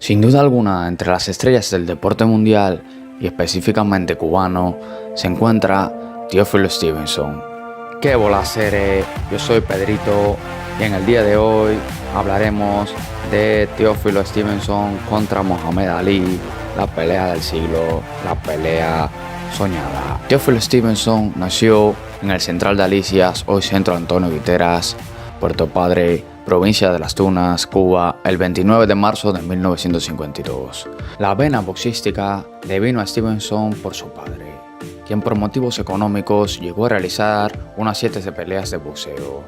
Sin duda alguna, entre las estrellas del deporte mundial y específicamente cubano, se encuentra Teófilo Stevenson. ¡Qué bola serie! Yo soy Pedrito y en el día de hoy hablaremos de Teófilo Stevenson contra Mohamed Ali, la pelea del siglo, la pelea soñada. Teófilo Stevenson nació en el Central de Alicias, hoy Centro Antonio Guiteras, Puerto Padre, provincia de Las Tunas, Cuba, el 29 de marzo de 1952. La vena boxística le vino a Stevenson por su padre, quien por motivos económicos llegó a realizar unas 7 peleas de boxeo.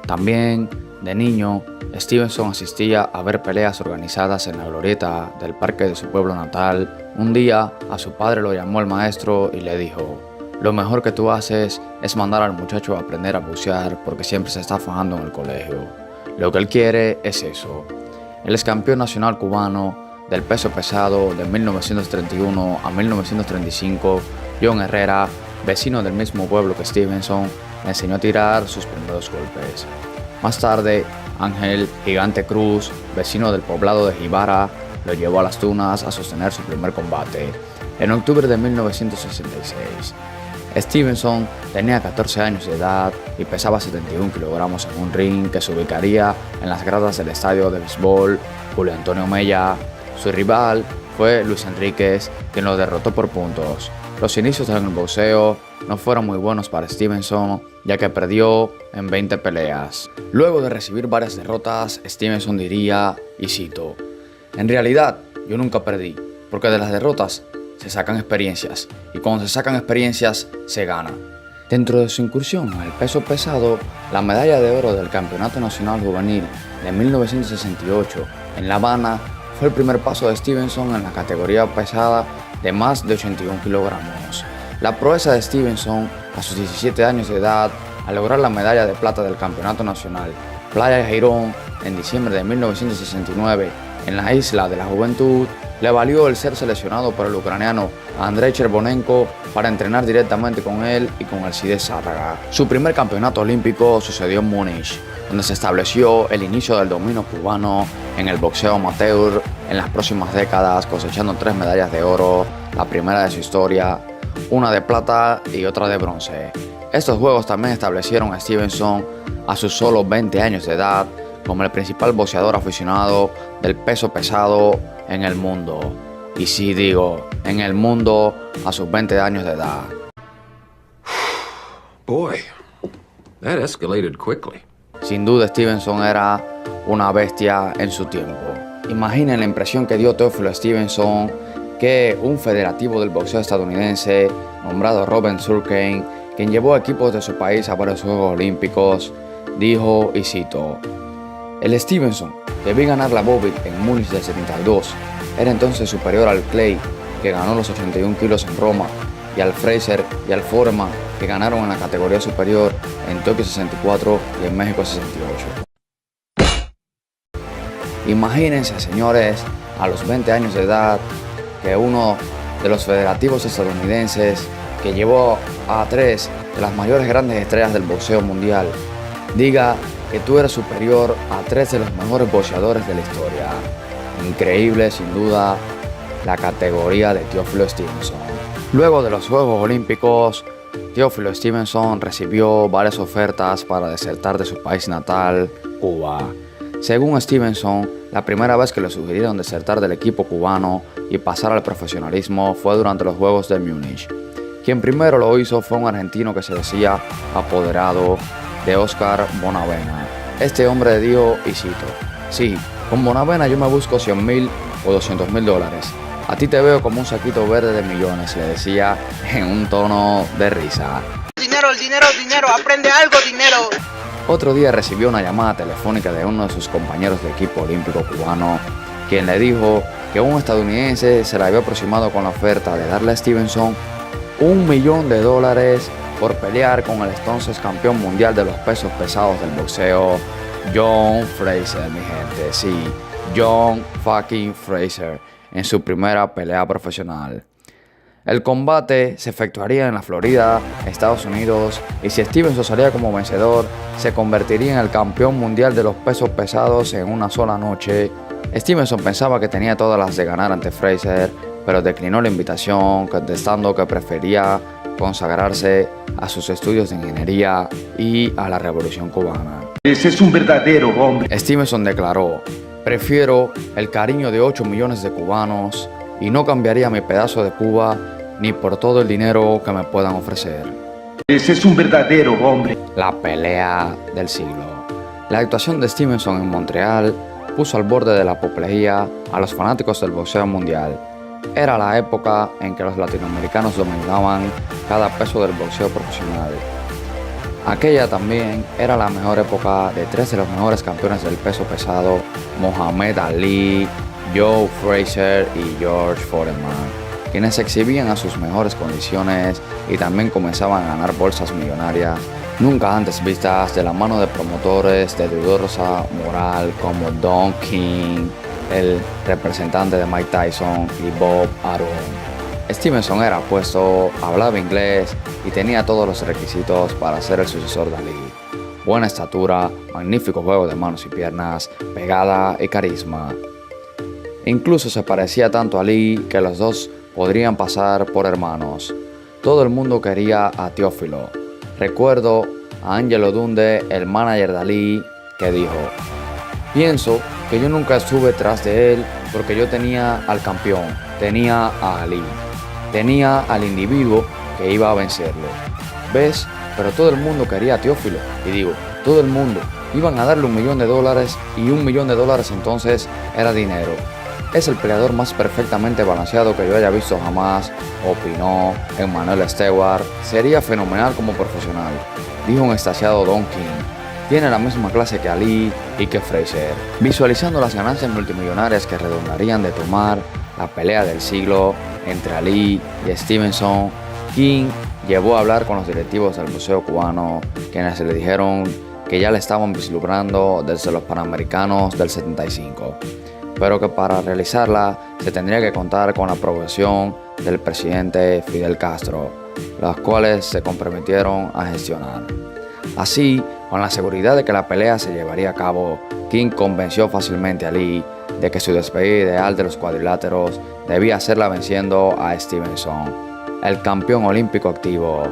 También, de niño, Stevenson asistía a ver peleas organizadas en la glorieta del parque de su pueblo natal. Un día, a su padre lo llamó el maestro y le dijo: "Lo mejor que tú haces es mandar al muchacho a aprender a boxear porque siempre se está fajando en el colegio. Lo que él quiere es eso". Él es campeón nacional cubano del peso pesado de 1931 a 1935. John Herrera, vecino del mismo pueblo que Stevenson, le enseñó a tirar sus primeros golpes. Más tarde, Ángel Gigante Cruz, vecino del poblado de Jibara, lo llevó a Las Tunas a sostener su primer combate en octubre de 1966. Stevenson tenía 14 años de edad y pesaba 71 kilogramos en un ring que se ubicaría en las gradas del estadio de béisbol Julio Antonio Mella. Su rival fue Luis Enríquez, quien lo derrotó por puntos. Los inicios en el boxeo no fueron muy buenos para Stevenson, ya que perdió en 20 peleas. Luego de recibir varias derrotas, Stevenson diría, y cito: "En realidad, yo nunca perdí, porque de las derrotas se sacan experiencias, y cuando se sacan experiencias, se gana". Dentro de su incursión en el peso pesado, la medalla de oro del Campeonato Nacional Juvenil de 1968 en La Habana fue el primer paso de Stevenson en la categoría pesada de más de 81 kilogramos. La proeza de Stevenson a sus 17 años de edad al lograr la medalla de plata del Campeonato Nacional Playa de Girón en diciembre de 1969 en la Isla de la Juventud le valió el ser seleccionado por el ucraniano Andrei Chervonenko para entrenar directamente con él y con Alcides Zárraga. Su primer campeonato olímpico sucedió en Múnich, donde se estableció el inicio del dominio cubano en el boxeo amateur en las próximas décadas, cosechando 3 medallas de oro, la primera de su historia, una de plata y otra de bronce. Estos juegos también establecieron a Stevenson a sus solo 20 años de edad como el principal boxeador aficionado del peso pesado en el mundo. Y sí digo, en el mundo a sus 20 años de edad. Boy, that escalated quickly. Sin duda Stevenson era una bestia en su tiempo. Imaginen la impresión que dio Teófilo Stevenson que un federativo del boxeo estadounidense nombrado Robert Surkane, quien llevó equipos de su país a varios Juegos Olímpicos, dijo, y cito: "El Stevenson que vi ganar la Bobby en Múnich del 72 era entonces superior al Clay, que ganó los 81 kilos en Roma, y al Fraser y al Foreman, que ganaron en la categoría superior en Tokio 64 y en México 68. Imagínense, señores, a los 20 años de edad, que uno de los federativos estadounidenses que llevó a 3 de las mayores grandes estrellas del boxeo mundial diga que tú eres superior a 3 de los mejores boxeadores de la historia. Increíble, sin duda, la categoría de Teófilo Stevenson. Luego de los Juegos Olímpicos, Teófilo Stevenson recibió varias ofertas para desertar de su país natal, Cuba. Según Stevenson, la primera vez que le sugirieron desertar del equipo cubano y pasar al profesionalismo fue durante los Juegos de Múnich. Quien primero lo hizo fue un argentino que se decía apoderado de Oscar Bonavena. Este hombre dijo, y cito: "Sí, con Bonavena yo me busco 100.000 o 200.000 dólares. A ti te veo como un saquito verde de millones", le decía en un tono de risa. Dinero, el dinero, el dinero, aprende algo, dinero. Otro día recibió una llamada telefónica de uno de sus compañeros de equipo olímpico cubano, quien le dijo que un estadounidense se le había aproximado con la oferta de darle a Stevenson $1 millón por pelear con el entonces campeón mundial de los pesos pesados del boxeo, John Fraser, mi gente. Sí, John fucking Fraser, en su primera pelea profesional. El combate se efectuaría en la Florida, Estados Unidos, y si Stevenson salía como vencedor, se convertiría en el campeón mundial de los pesos pesados en una sola noche Stevenson pensaba que tenía todas las de ganar ante Frazier, pero declinó la invitación, contestando que prefería consagrarse a sus estudios de ingeniería y a la Revolución Cubana. Ese es un verdadero hombre. Stevenson declaró: prefiero el cariño de 8 millones de cubanos y no cambiaría mi pedazo de Cuba ni por todo el dinero que me puedan ofrecer. Ese es un verdadero hombre. La pelea del siglo. La actuación de Stevenson en Montreal puso al borde de la apoplejía a los fanáticos del boxeo mundial. Era la época en que los latinoamericanos dominaban cada peso del boxeo profesional. Aquella también era la mejor época de 3 de los mejores campeones del peso pesado: Muhammad Ali, Joe Frazier y George Foreman, quienes se exhibían a sus mejores condiciones y también comenzaban a ganar bolsas millonarias nunca antes vistas de la mano de promotores de dudosa moral como Don King, el representante de Mike Tyson, y Bob Arum. Stevenson era apuesto, hablaba inglés y tenía todos los requisitos para ser el sucesor de Ali. Buena estatura, magnífico juego de manos y piernas, pegada y carisma. Incluso se parecía tanto a Ali que los dos podrían pasar por hermanos. Todo el mundo quería a Teófilo. Recuerdo a Angelo Dunde, el manager de Ali, que dijo: pienso que yo nunca estuve tras de él porque yo tenía al campeón, tenía a Ali, tenía al individuo que iba a vencerlo. ¿Ves? Pero todo el mundo quería a Teófilo. Y digo, todo el mundo. Iban a darle $1 millón y $1 millón entonces era dinero. Es el peleador más perfectamente balanceado que yo haya visto jamás, opinó Emmanuel Stewart. Sería fenomenal como profesional, dijo un extasiado Don King. Tiene la misma clase que Ali y que Frazier. Visualizando las ganancias multimillonarias que redundarían de tomar la pelea del siglo entre Ali y Stevenson, King llevó a hablar con los directivos del boxeo cubano, quienes le dijeron que ya le estaban vislumbrando desde los Panamericanos del 75. Pero que para realizarla se tendría que contar con la aprobación del presidente Fidel Castro, los cuales se comprometieron a gestionar. Así, con la seguridad de que la pelea se llevaría a cabo, King convenció fácilmente a Ali de que su despedida ideal de los cuadriláteros debía hacerla venciendo a Stevenson, el campeón olímpico activo.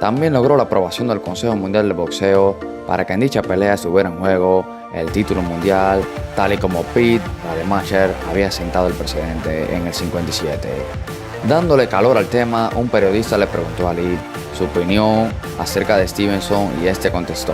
También logró la aprobación del Consejo Mundial de Boxeo para que en dicha pelea estuviera en juego el título mundial, tal y como Pete Rademacher había sentado el precedente en el 57. Dándole calor al tema, un periodista le preguntó a Ali su opinión acerca de Stevenson y este contestó: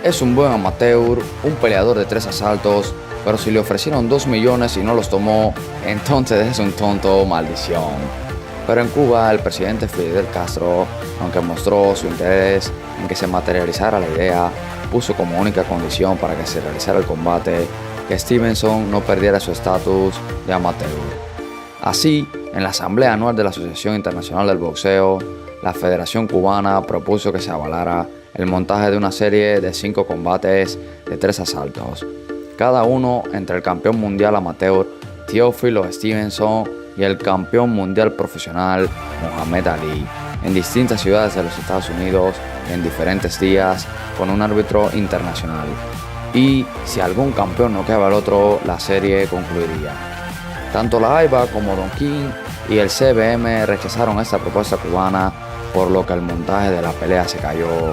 es un buen amateur, un peleador de 3 asaltos, pero si le ofrecieron 2 millones y no los tomó, entonces es un tonto, maldición. Pero en Cuba, el presidente Fidel Castro, aunque mostró su interés en que se materializara la idea, puso como única condición para que se realizara el combate que Stevenson no perdiera su estatus de amateur. Así, en la asamblea anual de la Asociación Internacional del Boxeo, la Federación Cubana propuso que se avalara el montaje de una serie de 5 combates de 3 asaltos, cada uno entre el campeón mundial amateur Teófilo Stevenson y el campeón mundial profesional Muhammad Ali, en distintas ciudades de los Estados Unidos en diferentes días con un árbitro internacional. Y si algún campeón noqueaba al otro, la serie concluiría. Tanto la AIBA como Don King y el CBM rechazaron esta propuesta cubana, por lo que el montaje de la pelea se cayó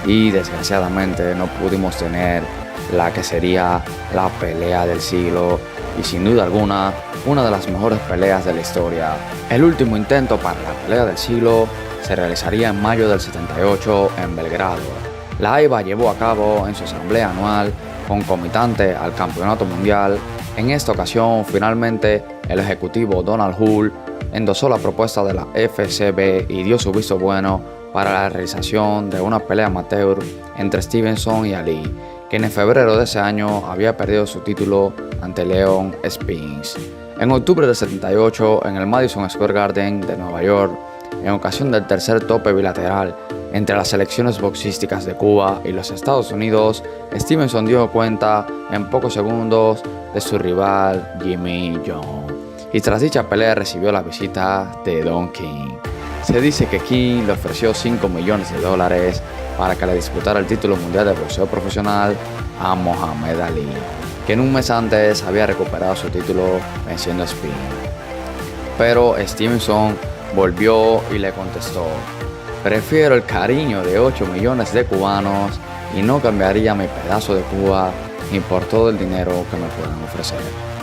y desgraciadamente no pudimos tener la que sería la pelea del siglo y sin duda alguna una de las mejores peleas de la historia. El último intento para la pelea del siglo se realizaría en mayo del 78 en Belgrado. La AIBA llevó a cabo en su asamblea anual concomitante al campeonato mundial. En esta ocasión, finalmente, el ejecutivo Donald Hull endosó la propuesta de la FCB y dio su visto bueno para la realización de una pelea amateur entre Stevenson y Ali, quien en febrero de ese año había perdido su título ante Leon Spinks. En octubre del 78, en el Madison Square Garden de Nueva York, en ocasión del tercer tope bilateral entre las selecciones boxísticas de Cuba y los Estados Unidos, Stevenson dio cuenta en pocos segundos de su rival Jimmy Young, y tras dicha pelea recibió la visita de Don King. Se dice que King le ofreció $5 millones para que le disputara el título mundial de boxeo profesional a Muhammad Ali. quien un mes antes había recuperado su título venciendo a Spinks. Pero Stevenson volvió y le contestó: prefiero el cariño de 8 millones de cubanos y no cambiaría mi pedazo de Cuba ni por todo el dinero que me puedan ofrecer.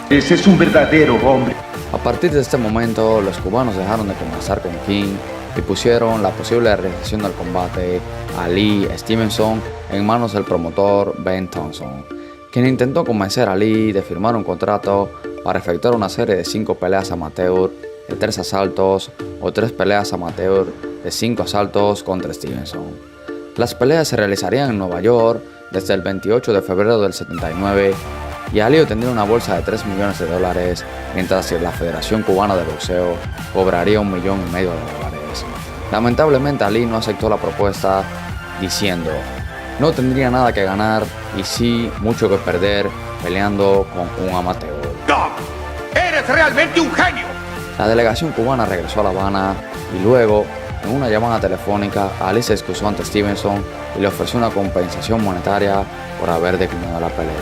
Ese es un verdadero hombre. A partir de este momento, los cubanos dejaron de conversar con King y pusieron la posible realización del combate a Lee Stevenson en manos del promotor Ben Thompson, quien intentó convencer a Lee de firmar un contrato para efectuar una serie de 5 peleas amateur de 3 asaltos o 3 peleas amateur de 5 asaltos contra Stevenson. Las peleas se realizarían en Nueva York desde el 28 de febrero del 79 y Ali obtendría una bolsa de $3 millones, mientras que la Federación Cubana de Boxeo cobraría $1,5 millones. Lamentablemente Ali no aceptó la propuesta, diciendo: no tendría nada que ganar y sí mucho que perder peleando con un amateur. ¡No! ¡Eres realmente un genio! La delegación cubana regresó a La Habana y luego, en una llamada telefónica, Ali se excusó ante Stevenson y le ofreció una compensación monetaria por haber declinado la pelea.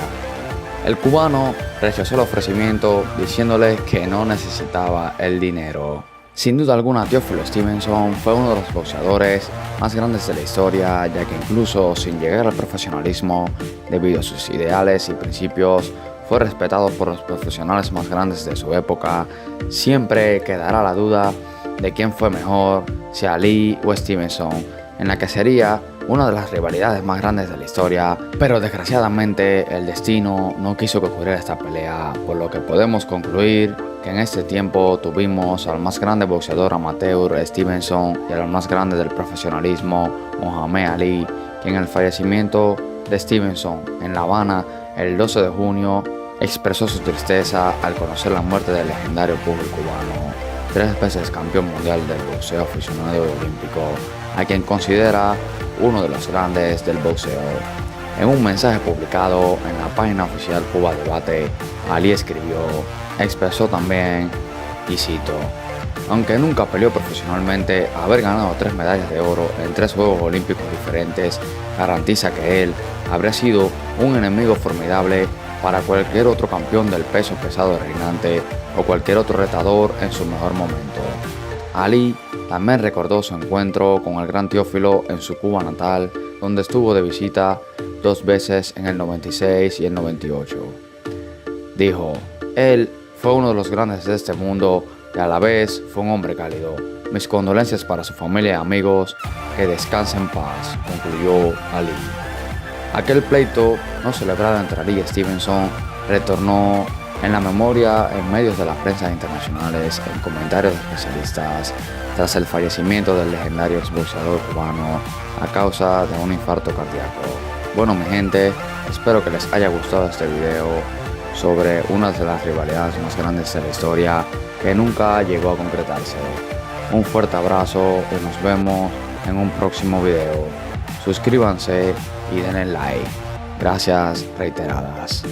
El cubano rechazó el ofrecimiento diciéndole que no necesitaba el dinero. Sin duda alguna, Teófilo Stevenson fue uno de los boxeadores más grandes de la historia, ya que incluso sin llegar al profesionalismo, debido a sus ideales y principios, fue respetado por los profesionales más grandes de su época. Siempre quedará la duda de quién fue mejor, si Ali o Stevenson, en la que sería una de las rivalidades más grandes de la historia, pero desgraciadamente el destino no quiso que ocurriera esta pelea, por lo que podemos concluir que en este tiempo tuvimos al más grande boxeador amateur Stevenson y al más grande del profesionalismo Mohamed Ali, quien en el fallecimiento de Stevenson en La Habana el 12 de junio expresó su tristeza al conocer la muerte del legendario pugil cubano, 3 veces campeón mundial del boxeo aficionado y olímpico, a quien considera uno de los grandes del boxeo. En un mensaje publicado en la página oficial Cuba Debate, Ali expresó también, y cito: aunque nunca peleó profesionalmente, haber ganado 3 medallas de oro en 3 Juegos Olímpicos diferentes garantiza que él habría sido un enemigo formidable para cualquier otro campeón del peso pesado reinante o cualquier otro retador en su mejor momento. Ali también recordó su encuentro con el gran Teófilo en su Cuba natal, donde estuvo de visita 2 veces en el 96 y el 98. Dijo: él fue uno de los grandes de este mundo y a la vez fue un hombre cálido. Mis condolencias para su familia y amigos, que descanse en paz, concluyó Ali. Aquel pleito no celebrado entre Ali y Stevenson retornó en la memoria en medios de la prensa internacionales, en comentarios de especialistas, tras el fallecimiento del legendario exboxeador cubano a causa de un infarto cardíaco. Bueno, mi gente, espero que les haya gustado este video sobre una de las rivalidades más grandes de la historia que nunca llegó a concretarse. Un fuerte abrazo y nos vemos en un próximo video. Suscríbanse y denle like. Gracias reiteradas.